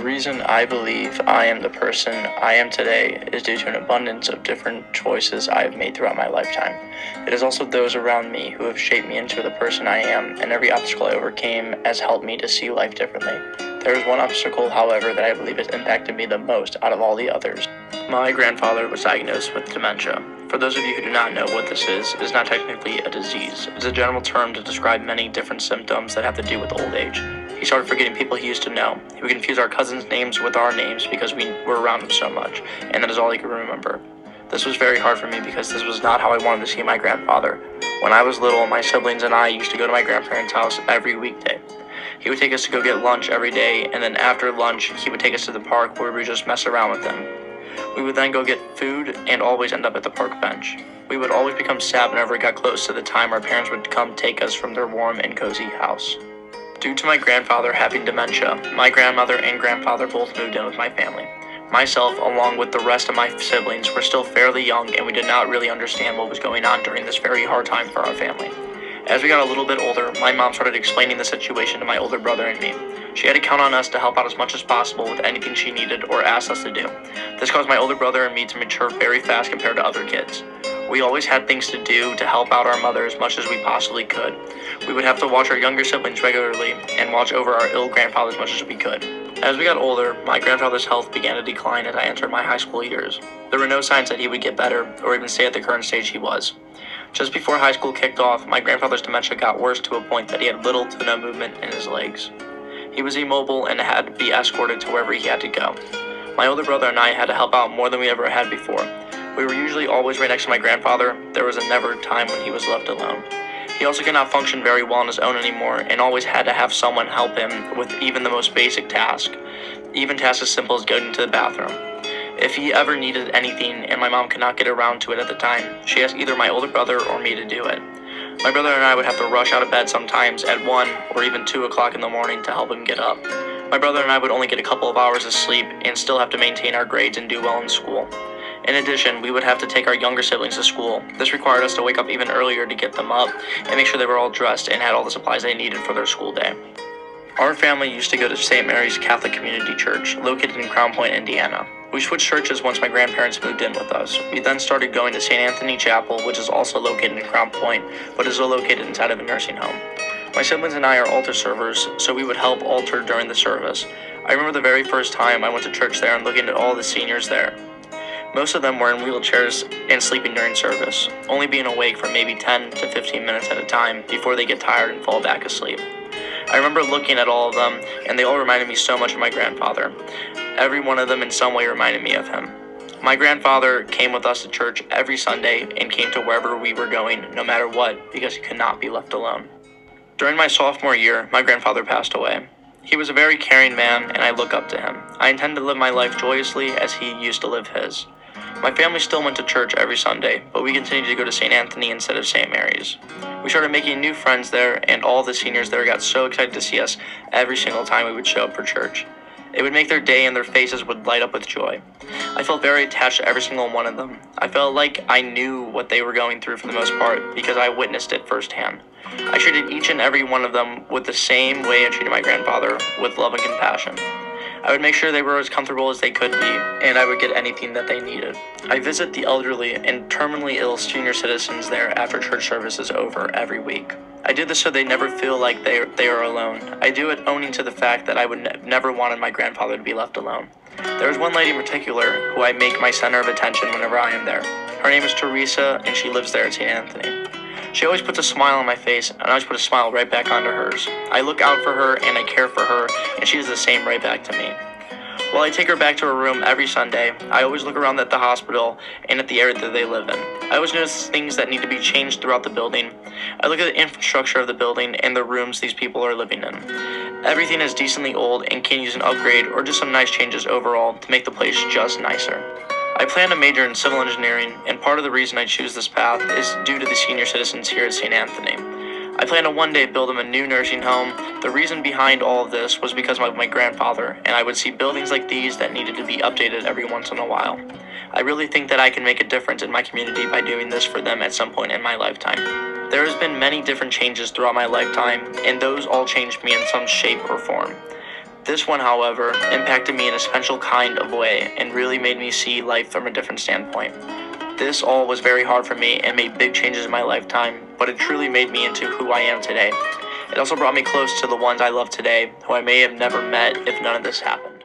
reason I believe I am the person I am today is due to an abundance of different choices I have made throughout my lifetime. It is also those around me who have shaped me into the person I am, and every obstacle I overcame has helped me to see life differently. There is one obstacle, however, that I believe has impacted me the most out of all the others. My grandfather was diagnosed with dementia. For those of you who do not know what this is, it is not technically a disease. It is a general term to describe many different symptoms that have to do with old age. He started forgetting people he used to know. He would confuse our cousins' names with our names because we were around him so much, and that is all he could remember. This was very hard for me because this was not how I wanted to see my grandfather. When I was little, my siblings and I used to go to my grandparents' house every weekday. He would take us to go get lunch every day, and then after lunch, he would take us to the park where we would just mess around with him. We would then go get food and always end up at the park bench. We would always become sad whenever it got close to the time our parents would come take us from their warm and cozy house. Due to my grandfather having dementia, my grandmother and grandfather both moved in with my family. Myself, along with the rest of my siblings, were still fairly young, and we did not really understand what was going on during this very hard time for our family. As we got a little bit older, my mom started explaining the situation to my older brother and me. She had to count on us to help out as much as possible with anything she needed or asked us to do. This caused my older brother and me to mature very fast compared to other kids. We always had things to do to help out our mother as much as we possibly could. We would have to watch our younger siblings regularly and watch over our ill grandfather as much as we could. As we got older, my grandfather's health began to decline as I entered my high school years. There were no signs that he would get better or even stay at the current stage he was. Just before high school kicked off, my grandfather's dementia got worse to a point that he had little to no movement in his legs. He was immobile and had to be escorted to wherever he had to go. My older brother and I had to help out more than we ever had before. We were usually always right next to my grandfather. There was never a time when he was left alone. He also could not function very well on his own anymore and always had to have someone help him with even the most basic task, even tasks as simple as going to the bathroom. If he ever needed anything and my mom could not get around to it at the time, she asked either my older brother or me to do it. My brother and I would have to rush out of bed sometimes at 1 or even 2 o'clock in the morning to help him get up. My brother and I would only get a couple of hours of sleep and still have to maintain our grades and do well in school. In addition, we would have to take our younger siblings to school. This required us to wake up even earlier to get them up and make sure they were all dressed and had all the supplies they needed for their school day. Our family used to go to St. Mary's Catholic Community Church, located in Crown Point, Indiana. We switched churches once my grandparents moved in with us. We then started going to St. Anthony Chapel, which is also located in Crown Point, but is located inside of a nursing home. My siblings and I are altar servers, so we would help altar during the service. I remember the very first time I went to church there and looking at all the seniors there. Most of them were in wheelchairs and sleeping during service, only being awake for maybe 10 to 15 minutes at a time before they get tired and fall back asleep. I remember looking at all of them, and they all reminded me so much of my grandfather. Every one of them in some way reminded me of him. My grandfather came with us to church every Sunday and came to wherever we were going, no matter what, because he could not be left alone. During my sophomore year, my grandfather passed away. He was a very caring man, and I look up to him. I intend to live my life joyously as he used to live his. My family still went to church every Sunday, but we continued to go to St. Anthony instead of St. Mary's. We started making new friends there, and all the seniors there got so excited to see us every single time we would show up for church. It would make their day and their faces would light up with joy. I felt very attached to every single one of them. I felt like I knew what they were going through for the most part because I witnessed it firsthand. I treated each and every one of them with the same way I treated my grandfather, with love and compassion. I would make sure they were as comfortable as they could be, and I would get anything that they needed. I visit the elderly and terminally ill senior citizens there after church service is over every week. I do this so they never feel like they are alone. I do it owning to the fact that I would never wanted my grandfather to be left alone. There is one lady in particular who I make my center of attention whenever I am there. Her name is Teresa, and she lives there at St. Anthony. She always puts a smile on my face, and I always put a smile right back onto hers. I look out for her, and I care for her, and she does the same right back to me. While I take her back to her room every Sunday, I always look around at the hospital and at the area that they live in. I always notice things that need to be changed throughout the building. I look at the infrastructure of the building and the rooms these people are living in. Everything is decently old and can use an upgrade or just some nice changes overall to make the place just nicer. I plan to major in civil engineering, and part of the reason I choose this path is due to the senior citizens here at St. Anthony. I plan to one day build them a new nursing home. The reason behind all of this was because of my grandfather, and I would see buildings like these that needed to be updated every once in a while. I really think that I can make a difference in my community by doing this for them at some point in my lifetime. There has been many different changes throughout my lifetime, and those all changed me in some shape or form. This one, however, impacted me in a special kind of way and really made me see life from a different standpoint. This all was very hard for me and made big changes in my lifetime, but it truly made me into who I am today. It also brought me close to the ones I love today, who I may have never met if none of this happened.